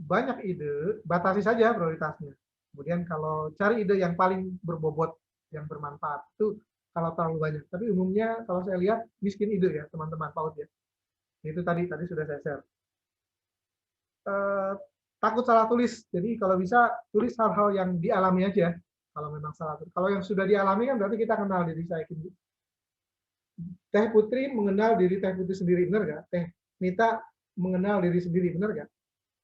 banyak ide, batasi saja prioritasnya. Kemudian kalau cari ide yang paling berbobot, yang bermanfaat, itu kalau terlalu banyak. Tapi umumnya kalau saya lihat miskin ide ya teman-teman PAUD ya. Itu tadi sudah saya share. Eh, Takut salah tulis. Jadi kalau bisa tulis hal-hal yang dialami aja. Kalau memang salah tulis. Kalau yang sudah dialami kan berarti kita kenal diri saya. Teh Putri mengenal diri Teh Putri sendiri, benar nggak? Teh Nita mengenal diri sendiri, benar nggak?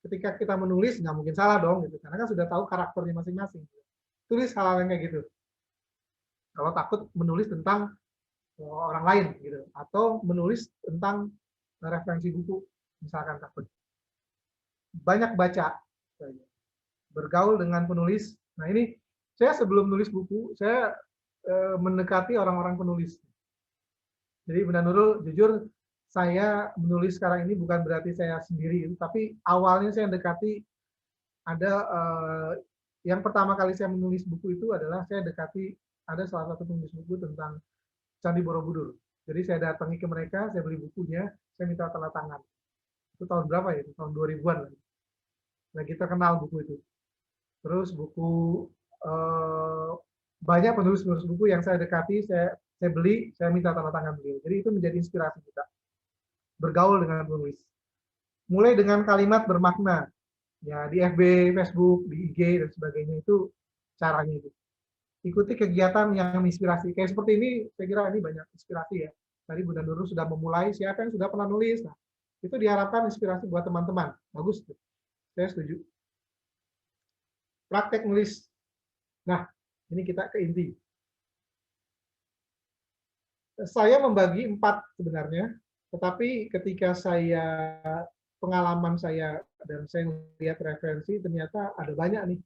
Ketika kita menulis nggak mungkin salah dong, gitu. Karena kan sudah tahu karakternya masing-masing. Tulis hal-hal yang kayak gitu. Kalau takut menulis tentang orang lain, gitu, atau menulis tentang referensi buku, misalkan takut. Banyak baca, bergaul dengan penulis. Nah ini saya sebelum nulis buku, saya mendekati orang-orang penulis. Jadi Bunda Nurul, jujur saya menulis sekarang ini bukan berarti saya sendiri, tapi awalnya saya dekati ada yang pertama kali saya menulis buku itu adalah saya dekati ada salah satu penulis buku tentang Candi Borobudur. Jadi saya datangi ke mereka, saya beli bukunya, saya minta tanda tangan. Itu tahun berapa ya? Itu tahun 2000-an. Nah, kita kenal buku itu. Terus buku eh, banyak penulis-penulis buku yang saya dekati, saya beli, saya minta tanda tangan beliau. Jadi itu menjadi inspirasi kita bergaul dengan penulis. Mulai dengan kalimat bermakna, ya di FB, Facebook, di IG dan sebagainya itu caranya itu. Ikuti kegiatan yang menginspirasi. Kayak seperti ini, saya kira ini banyak inspirasi ya. Tadi Bunda Nurul sudah memulai, siapa yang sudah pernah nulis? Nah, itu diharapkan inspirasi buat teman-teman. Bagus, saya setuju. Praktek nulis. Nah, ini kita ke inti. Saya membagi 4 sebenarnya, tetapi ketika saya pengalaman saya dan saya melihat referensi, ternyata ada banyak nih,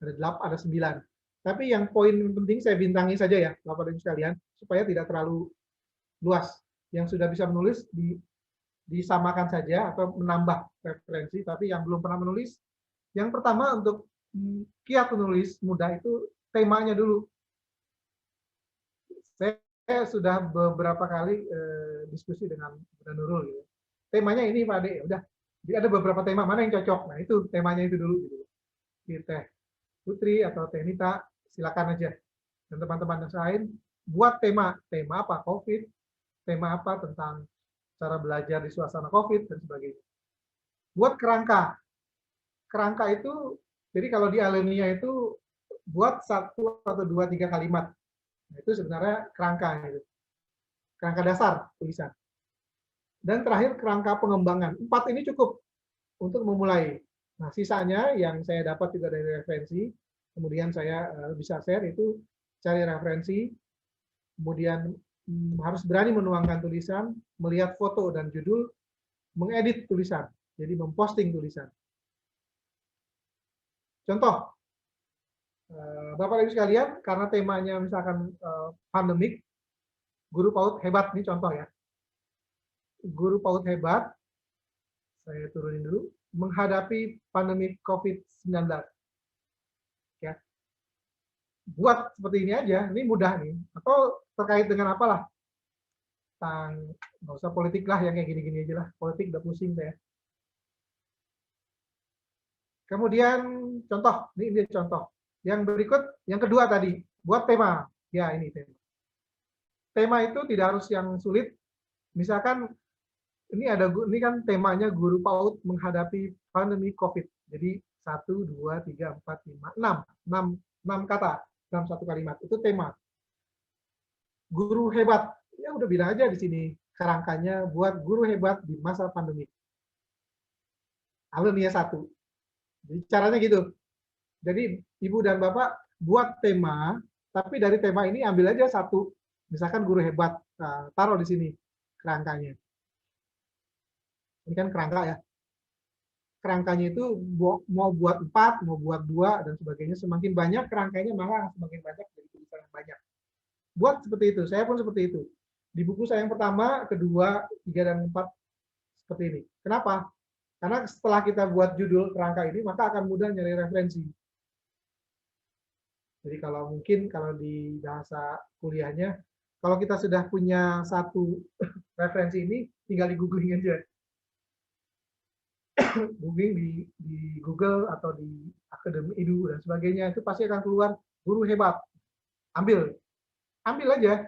ada 8, ada 9. Tapi yang poin penting saya bintangi saja ya, Bapak Ibu sekalian, supaya tidak terlalu luas. Yang sudah bisa menulis disamakan saja atau menambah referensi, tapi yang belum pernah menulis, yang pertama untuk kiat penulis muda itu temanya dulu. Saya sudah beberapa kali diskusi dengan Bunda Nurul gitu. Temanya ini Pak Ade, udah. Jadi ada beberapa tema, mana yang cocok? Nah itu temanya itu dulu gitu. Teh Putri atau Teh Nita, silakan aja. Dan teman-teman yang lain buat tema apa? COVID, tema apa tentang cara belajar di suasana COVID dan sebagainya. Buat kerangka. Kerangka itu, jadi kalau di Alenia itu buat 1 atau 2, 3 kalimat. Nah, itu sebenarnya kerangka gitu. Kerangka dasar tulisan. Dan terakhir kerangka pengembangan. 4 ini cukup untuk memulai. Nah, sisanya yang saya dapat juga dari referensi, kemudian saya bisa share itu cari referensi, kemudian harus berani menuangkan tulisan, melihat foto dan judul, mengedit tulisan, jadi memposting tulisan. Contoh, Bapak Ibu sekalian, karena temanya misalkan pandemik, guru PAUD hebat, ini contoh ya. Guru PAUD hebat, saya turunin dulu, menghadapi pandemi COVID-19. Ya. Buat seperti ini aja, ini mudah nih. Atau terkait dengan apalah, tentang nggak usah politik lah, yang kayak gini-gini aja lah. Politik udah pusing saya. Kemudian contoh, ini contoh. Yang berikut, yang kedua tadi, buat tema. Ya ini tema. Tema itu tidak harus yang sulit. Misalkan ini kan temanya guru PAUD menghadapi pandemi COVID. Jadi 1, 2, 3, 4, 5, 6 kata dalam satu kalimat. Itu tema. Guru hebat. Ya udah bilang aja di sini kerangkanya buat guru hebat di masa pandemi. Alumni 1. Jadi caranya gitu. Jadi Ibu dan Bapak buat tema, tapi dari tema ini ambil aja satu. Misalkan guru hebat, nah, taruh di sini kerangkanya. Ini kan kerangka ya. Kerangkanya itu mau buat 4, mau buat 2, dan sebagainya. Semakin banyak kerangkanya, maka semakin banyak jadi tulisan yang banyak. Buat seperti itu. Saya pun seperti itu. Di buku saya yang pertama, kedua, 3, dan 4 seperti ini. Kenapa? Karena setelah kita buat judul kerangka ini, maka akan mudah nyari referensi. Jadi kalau mungkin kalau di bahasa kuliahnya, kalau kita sudah punya satu referensi ini, tinggal di googling aja. googling di Google atau di Akademi Edu dan sebagainya, itu pasti akan keluar guru hebat. Ambil aja.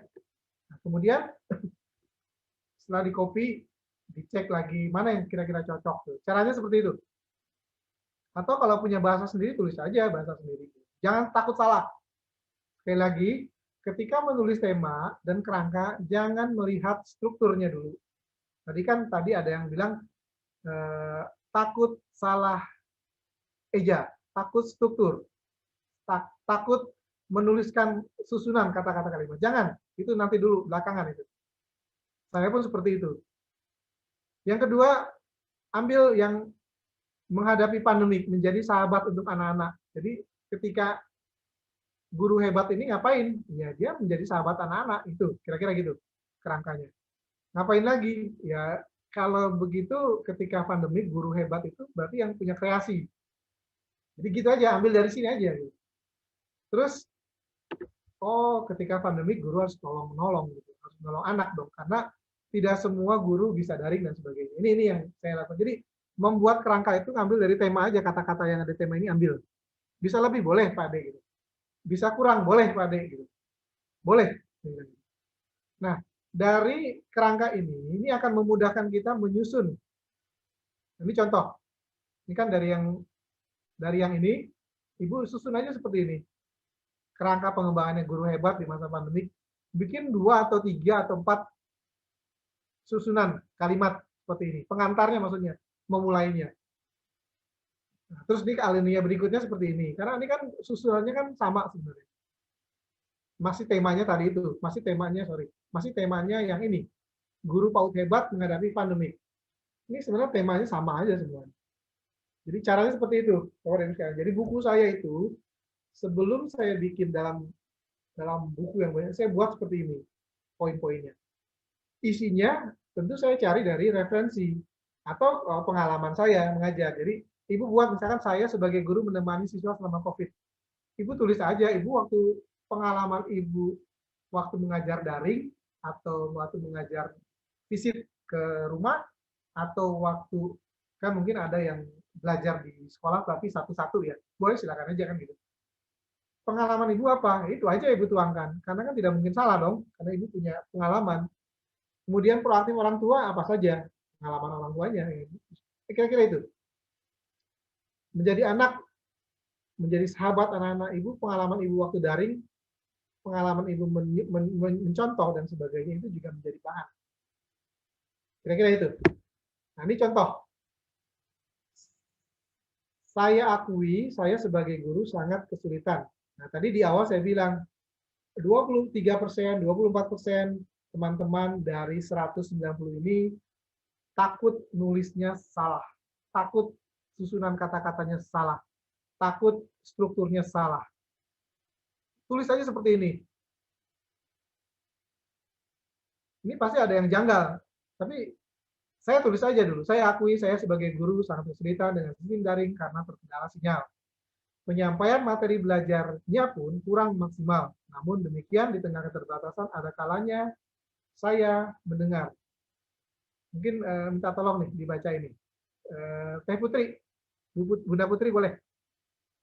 Nah, kemudian setelah di copy, dicek lagi mana yang kira-kira cocok. Caranya seperti itu. Atau kalau punya bahasa sendiri, tulis aja bahasa sendiri. Jangan takut salah. Sekali lagi, ketika menulis tema dan kerangka, jangan melihat strukturnya dulu. Tadi ada yang bilang takut salah eja, takut struktur, takut menuliskan susunan kata-kata kalimat. Jangan, itu nanti dulu, belakangan itu. Saya pun seperti itu. Yang kedua, ambil yang menghadapi pandemik, menjadi sahabat untuk anak-anak. Jadi ketika guru hebat ini ngapain? Ya dia menjadi sahabat anak-anak, itu kira-kira gitu kerangkanya. Ngapain lagi? Ya kalau begitu ketika pandemik guru hebat itu berarti yang punya kreasi. Jadi gitu aja, ambil dari sini aja. Terus, oh ketika pandemik guru harus tolong-menolong, gitu. Harus menolong anak dong, karena tidak semua guru bisa daring dan sebagainya. Ini yang saya lakukan. Jadi membuat kerangka itu ngambil dari tema aja, kata-kata yang ada tema ini ambil. Bisa lebih boleh Pak Ade gitu. Bisa kurang boleh Pak Ade gitu. Boleh. Nah, dari kerangka ini akan memudahkan kita menyusun. Ini contoh. Ini kan dari yang ini, Ibu susun aja seperti ini. Kerangka pengembangannya guru hebat di masa pandemik. Bikin 2 atau 3 atau 4 susunan kalimat seperti ini. Pengantarnya maksudnya, memulainya. Nah, terus di alinea berikutnya seperti ini. Karena ini kan susunannya kan sama sebenarnya. Masih temanya tadi itu, masih temanya yang ini. Guru PAUD hebat menghadapi pandemik. Ini sebenarnya temanya sama aja sebenarnya. Jadi caranya seperti itu. Jadi buku saya itu sebelum saya bikin dalam buku yang banyak, saya buat seperti ini poin-poinnya. Isinya tentu saya cari dari referensi atau pengalaman saya mengajar. Jadi Ibu buat misalkan saya sebagai guru menemani siswa selama COVID. Ibu tulis aja, Ibu waktu pengalaman Ibu waktu mengajar daring atau waktu mengajar visit ke rumah atau waktu kan mungkin ada yang belajar di sekolah tapi satu-satu ya. Boleh silakan aja kan gitu. Pengalaman Ibu apa? Itu aja Ibu tuangkan. Karena kan tidak mungkin salah dong, karena Ibu punya pengalaman. Kemudian proaktif orang tua apa saja? Pengalaman orang tuanya. Kira-kira itu. Menjadi anak, menjadi sahabat anak-anak Ibu, pengalaman Ibu waktu daring, pengalaman Ibu mencontoh dan sebagainya, itu juga menjadi bahan. Kira-kira itu. Nah, ini contoh. Saya akui, saya sebagai guru sangat kesulitan. Nah, tadi di awal saya bilang, 23%, 24% teman-teman dari 190 ini takut nulisnya salah, takut susunan kata-katanya salah, takut strukturnya salah. Tulis aja seperti ini. Ini pasti ada yang janggal, tapi saya tulis aja dulu. Saya akui saya sebagai guru sangat kesulitan dengan sistem daring karena terkendala sinyal. Penyampaian materi belajarnya pun kurang maksimal. Namun demikian di tengah keterbatasan ada kalanya saya mendengar. Mungkin minta tolong nih dibaca ini. Teh Putri, Bunda Putri boleh?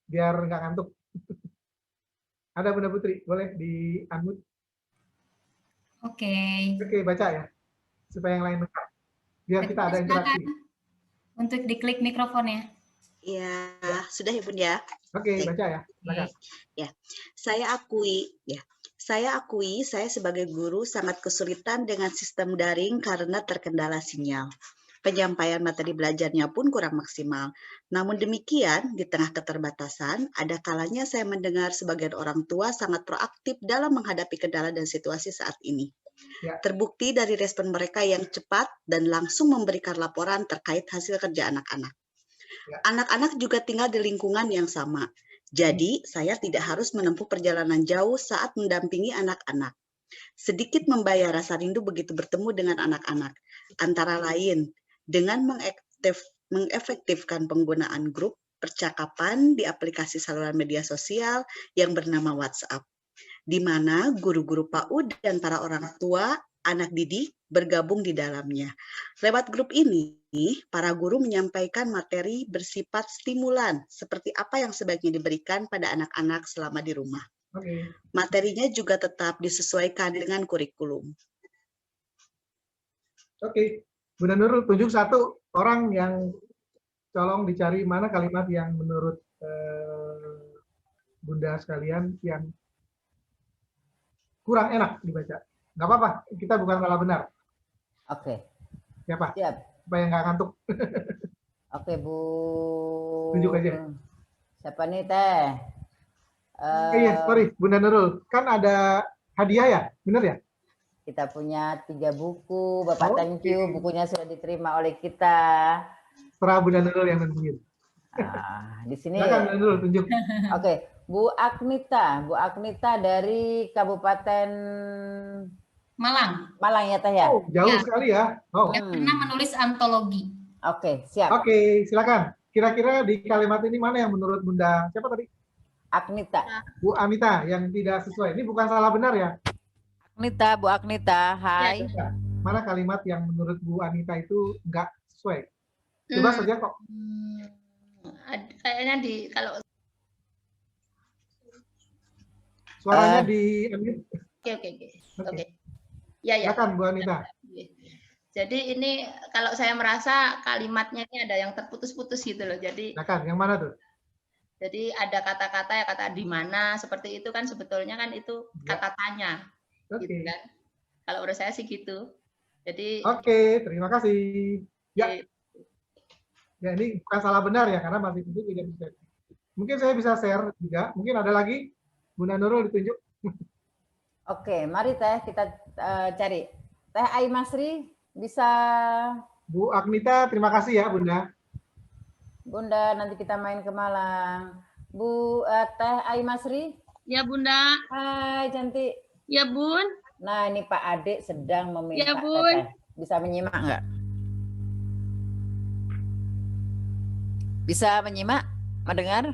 Biar nggak ngantuk. Ada Bunda Putri, boleh di-unmute? Oke. Oke, baca ya. Supaya yang lain dengar. Biar kita ada interaksi. Untuk diklik mikrofonnya. Ya, sudah ya Bun ya. Oke, baca ya. Silakan. Ya, saya akui saya sebagai guru sangat kesulitan dengan sistem daring karena terkendala sinyal. Penyampaian materi belajarnya pun kurang maksimal. Namun demikian, di tengah keterbatasan, ada kalanya saya mendengar sebagian orang tua sangat proaktif dalam menghadapi kendala dan situasi saat ini. Ya. Terbukti dari respon mereka yang cepat dan langsung memberikan laporan terkait hasil kerja anak-anak. Ya. Anak-anak juga tinggal di lingkungan yang sama. Jadi, saya tidak harus menempuh perjalanan jauh saat mendampingi anak-anak. Sedikit membayar rasa rindu begitu bertemu dengan anak-anak. Antara lain, dengan mengefektifkan penggunaan grup percakapan di aplikasi saluran media sosial yang bernama WhatsApp, di mana guru-guru PAUD dan para orang tua anak didik bergabung di dalamnya. Lewat grup ini, para guru menyampaikan materi bersifat stimulan, seperti apa yang sebaiknya diberikan pada anak-anak selama di rumah. Oke. Materinya juga tetap disesuaikan dengan kurikulum. Oke. Bunda Nurul, tunjuk satu orang yang tolong dicari mana kalimat yang menurut Bunda sekalian yang kurang enak dibaca. Nggak apa-apa, kita bukan salah benar. Oke, Siapa? siap. Supaya nggak ngantuk. Oke, Bu. Tunjuk aja. Siapa nih, Teh? Iya, sorry, Bunda Nurul. Kan ada hadiah ya? Bener ya? Kita punya 3 buku. Bapak, thank you. Oke. Bukunya sudah diterima oleh kita. Serah Bunda Nurul yang nentuin. Di sini. Silakan Bunda Nurul, tunjuk. Oke, Bu Agnita. Bu Agnita dari Kabupaten Malang. Malang ya, Teh ya? Oh, jauh Ya. sekali ya. Oh. Yang pernah menulis antologi. Oke, siap. Oke, silakan. Kira-kira di kalimat ini mana yang menurut Bunda, siapa tadi? Agnita. Bu Anita, yang tidak sesuai. Ini bukan salah benar ya? Agnita, Bu Agnita. Hai. Mana kalimat yang menurut Bu Anita itu nggak sesuai? Coba saja kok. Kayaknya kalau Suaranya di unmute. oke. Ya. Silakan Bu Anita. Jadi ini kalau saya merasa kalimatnya ini ada yang terputus-putus gitu loh. Jadi Silakan, yang mana tuh? Jadi ada kata-kata ya kata di mana seperti itu kan sebetulnya kan itu Ya. kata tanya. Oke. Gitu kan. Kalau menurut saya sih gitu. Jadi Oke, terima kasih. Ya. di- Ya, ini bukan salah benar ya, karena masih itu tidak bisa. Mungkin saya bisa share juga. Mungkin ada lagi, Bunda Nurul ditunjuk. Oke, mari Teh kita cari. Teh Aimasri bisa. Bu Agnita, terima kasih ya Bunda. Bunda, nanti kita main ke Malang. Bu Teh Aimasri. Ya Bunda, Hai, cantik. ya Bun. Nah, ini Pak Ade sedang meminta Ya, Bun. Teteh. Bisa menyimak nggak? Bisa menyimak? Mendengar?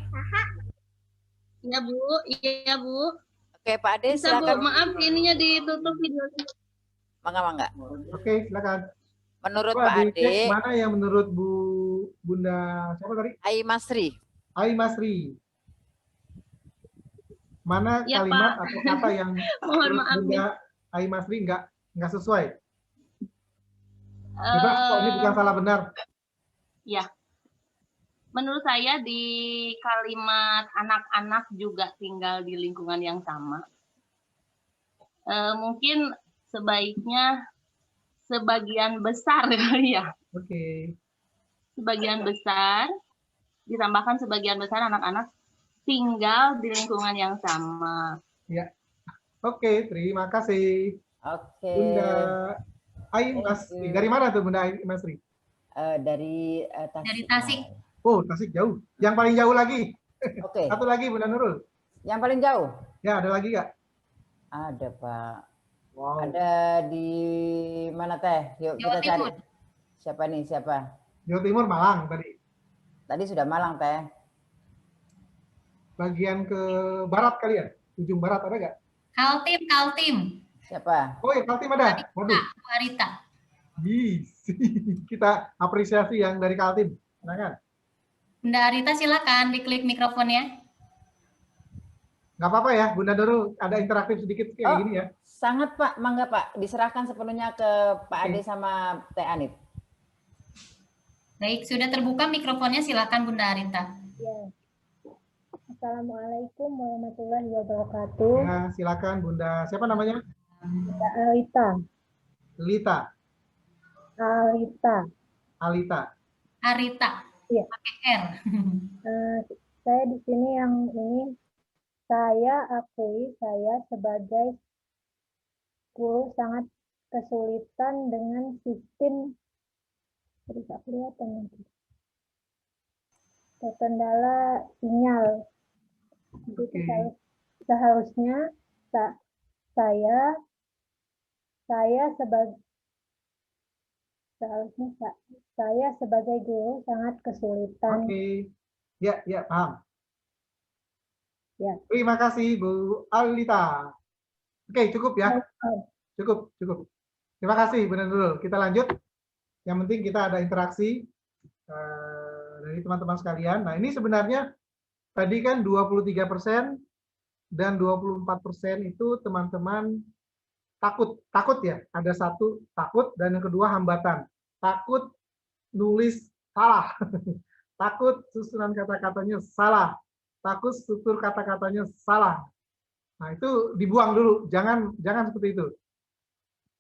Ya Bu, iya Bu. Oke, Pak Ade Bisa Bu, silakan. maaf ininya ditutup videonya. Mangga. Oke, silakan. Menurut Coba Pak dicek Ade, mana yang menurut Bunda siapa tadi? Aimasri. Aimasri. Mana Ya, kalimat Pak. atau kata yang Mohon menurut maaf nih. Bunda Aimasri nggak sesuai? Bebas kok, ini bukan salah benar. Ya. Menurut saya di kalimat anak-anak juga tinggal di lingkungan yang sama. Mungkin sebaiknya sebagian besar kali ya. Oke. Sebagian besar, ditambahkan sebagian besar anak-anak tinggal di lingkungan yang sama. Ya. Oke, terima kasih. Oke. Bunda Aimasri. Dari mana tuh Bunda Aimasri? Dari Tasik. Dari Tasik. Oh, Tasik jauh. Yang paling jauh lagi. Oke. Satu lagi Bunda Nurul. Yang paling jauh? Ya, ada lagi nggak? Ada, Pak. Wow. Ada di mana Teh? Yuk Jawa kita cari. Timur. Siapa nih? Siapa? Jawa Timur, Malang tadi. Tadi sudah Malang, Teh. Bagian ke barat kali ya? Ujung barat ada nggak? Kaltim. Siapa? Oh ya, Kaltim ada. Waduh. Bu Arita. Bis. Kita apresiasi yang dari Kaltim. Silakan. Bunda Arita silakan diklik mikrofonnya. Nggak apa-apa ya, Bunda Nurul. Ada interaktif sedikit kayak gini ya. Sangat Pak, mangga Pak. Diserahkan sepenuhnya ke Pak Ade sama Teh Anit. Baik, sudah terbuka mikrofonnya, silakan Bunda Arita. Ya. Assalamualaikum warahmatullahi wabarakatuh. Ya, silakan Bunda. Siapa namanya? Bunda Alita. Lita. Alita. Arita. Iya. Pakai R. Saya di sini yang ini saya akui saya sebagai guru sangat kesulitan dengan sistem tidak kelihatan nanti. Terkendala sinyal. Jadi Oke. seharusnya saya sebagai guru sangat kesulitan. Oke. Ya, paham. Ya. Terima kasih Bu Alita. Oke, cukup ya. Cukup. Terima kasih, Bu Nurul. Kita lanjut. Yang penting kita ada interaksi dari teman-teman sekalian. Nah, ini sebenarnya tadi kan 23% dan 24% itu teman-teman takut. Takut ya, ada satu takut dan yang kedua hambatan. Takut nulis salah. Takut susunan kata-katanya salah. Takut struktur kata-katanya salah. Nah, itu dibuang dulu. Jangan seperti itu.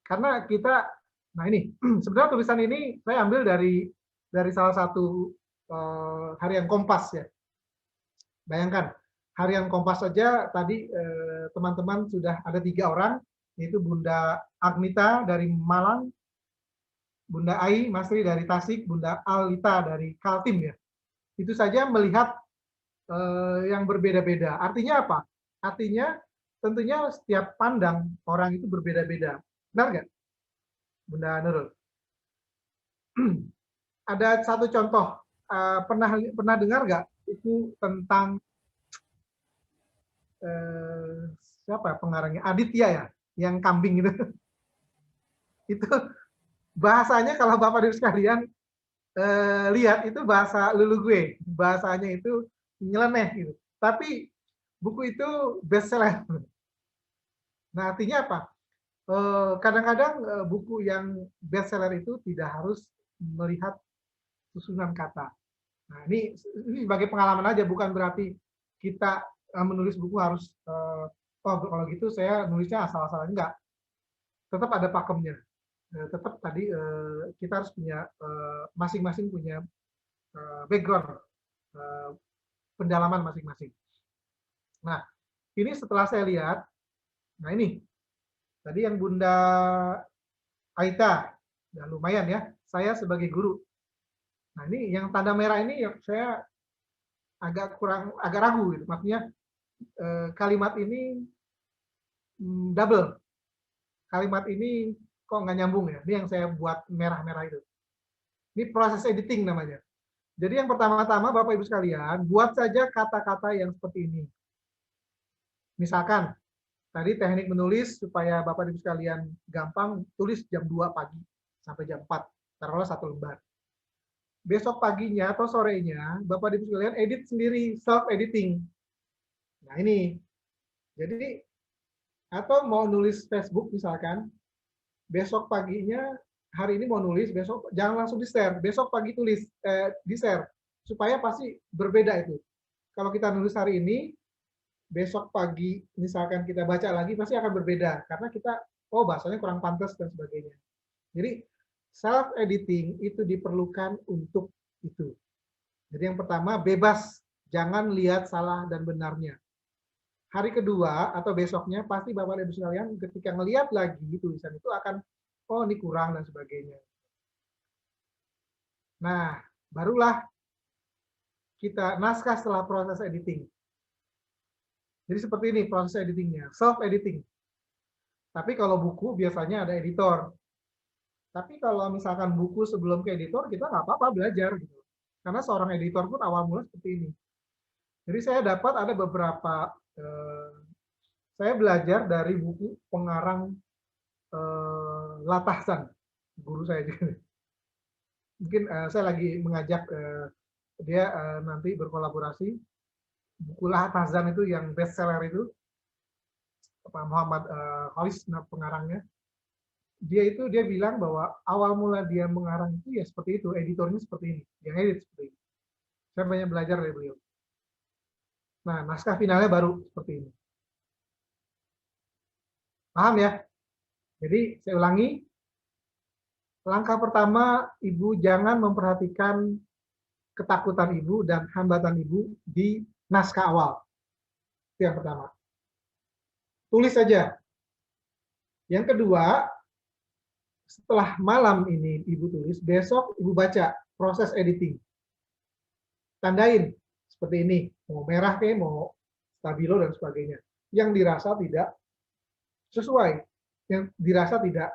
Karena kita, nah ini, sebenarnya tulisan ini saya ambil dari salah satu harian Kompas ya. Bayangkan, harian Kompas saja tadi teman-teman sudah ada 3 orang, yaitu Bunda Agnita dari Malang, Bunda Ai Masri dari Tasik, Bunda Alita dari Kaltim ya. Itu saja melihat yang berbeda-beda. Artinya apa? Artinya tentunya setiap pandang orang itu berbeda-beda. Benar nggak, Bunda Nurul? Ada satu contoh, pernah dengar nggak buku tentang siapa pengarangnya? Aditya ya, yang kambing itu. Itu bahasanya kalau Bapak Ibu sekalian lihat itu bahasa lulu gue, bahasanya itu nyeleneh gitu. Tapi buku itu bestseller. Nah, artinya apa? Kadang-kadang buku yang bestseller itu tidak harus melihat susunan kata. Nah, ini sebagai pengalaman aja, bukan berarti kita menulis buku harus kalau gitu saya nulisnya asal-asalan, enggak. Tetap ada pakemnya. Tetap tadi kita harus punya masing-masing punya background, pendalaman masing-masing. Nah, ini setelah saya lihat, nah ini tadi yang Bunda Aita, ya lumayan ya, saya sebagai guru. Nah ini yang tanda merah ini yang saya agak ragu gitu, maksudnya kalimat ini double, kalimat ini kok nggak nyambung ya, ini yang saya buat merah-merah itu. Ini proses editing namanya. Jadi yang pertama-tama Bapak Ibu sekalian, buat saja kata-kata yang seperti ini. Misalkan, tadi teknik menulis supaya Bapak Ibu sekalian gampang, tulis jam 2 pagi sampai jam 4, taruhlah 1 lembar. Besok paginya atau sorenya, Bapak Ibu sekalian edit sendiri, self-editing. Nah ini, jadi, atau mau nulis Facebook misalkan, besok paginya, hari ini mau nulis, besok jangan langsung di-share, besok pagi tulis, di-share, supaya pasti berbeda itu. Kalau kita nulis hari ini, besok pagi misalkan kita baca lagi pasti akan berbeda karena kita bahasanya kurang pantas dan sebagainya. Jadi self editing itu diperlukan untuk itu. Jadi yang pertama bebas, jangan lihat salah dan benarnya. Hari kedua atau besoknya pasti Bapak Ibu sekalian ketika melihat lagi tulisan itu akan ini kurang dan sebagainya. Nah, barulah kita naskah setelah proses editing. Jadi seperti ini proses editingnya, self-editing. Tapi kalau buku biasanya ada editor. Tapi kalau misalkan buku sebelum ke editor, kita nggak apa-apa belajar. Gitu. Karena seorang editor pun awal mula seperti ini. Jadi saya dapat ada beberapa, saya belajar dari buku pengarang Latahsan, guru saya juga. Mungkin saya lagi mengajak dia nanti berkolaborasi. Buku Latahsan itu yang bestseller itu, Pak Muhammad Khalis pengarangnya, dia bilang bahwa awal mula dia mengarang itu ya seperti itu, editornya seperti ini, yang edit seperti ini. Saya banyak belajar dari beliau. Nah, naskah finalnya baru seperti ini. Paham ya? Jadi saya ulangi, langkah pertama Ibu jangan memperhatikan ketakutan Ibu dan hambatan Ibu di naskah awal. Itu yang pertama. Tulis saja. Yang kedua, setelah malam ini Ibu tulis, besok Ibu baca proses editing. Tandain seperti ini, mau merah kayak mau stabilo dan sebagainya. Yang dirasa tidak sesuai, yang dirasa tidak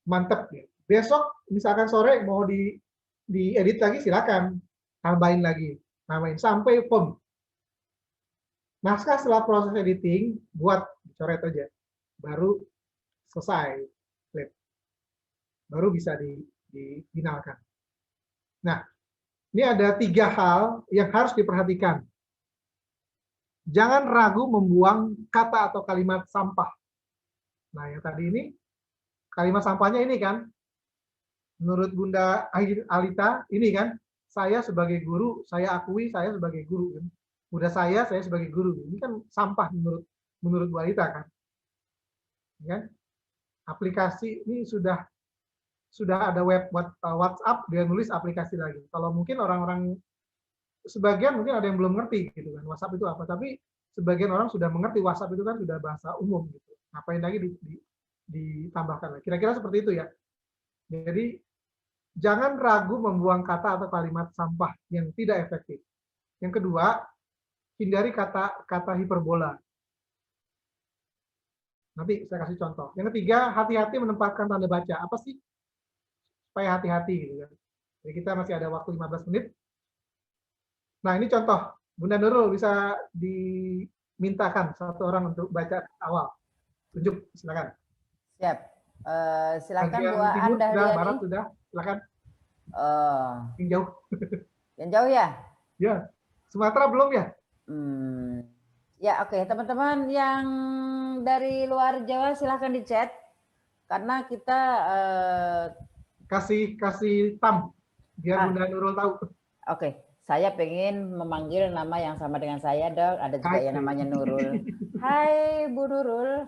mantap. Besok misalkan sore mau diedit lagi silakan, tambahin lagi, namain sampai font. Naskah setelah proses editing, buat coret aja. Baru selesai. baru bisa difinalkan. Nah, ini ada 3 hal yang harus diperhatikan. Jangan ragu membuang kata atau kalimat sampah. Nah, yang tadi ini, kalimat sampahnya ini kan, menurut Bunda Alita, ini kan, saya sebagai guru, saya akui saya sebagai guru. Kan? Udah saya sebagai guru. Ini kan sampah menurut Bu Alita kan. Ya? Aplikasi ini sudah ada web WhatsApp, dia nulis aplikasi lagi. Kalau mungkin orang-orang sebagian mungkin ada yang belum ngerti gitu kan WhatsApp itu apa, tapi sebagian orang sudah mengerti WhatsApp itu kan sudah bahasa umum gitu. Ngapain lagi ditambahkan lagi. Kira-kira seperti itu ya. Jadi jangan ragu membuang kata atau kalimat sampah yang tidak efektif. Yang kedua, hindari kata hiperbola. Nanti saya kasih contoh. Yang ketiga, hati-hati menempatkan tanda baca. Apa sih? Supaya hati-hati gitu kan. Jadi kita masih ada waktu 15 menit. Nah, ini contoh. Bunda Nurul bisa dimintakan satu orang untuk baca awal. Tunjuk, silakan. Siap. Silakan Bagian Bu timur Anda sudah, barat sudah. Silakan. Yang jauh. Yang jauh ya? Ya. Sumatera belum ya? Ya, oke. Teman-teman yang dari luar Jawa silakan di chat. Karena kita kasih tam biar Bunda Nurul tahu. Oke, saya pengen memanggil nama yang sama dengan saya, Dok. Ada juga yang namanya Nurul. Hai Bu Nurul.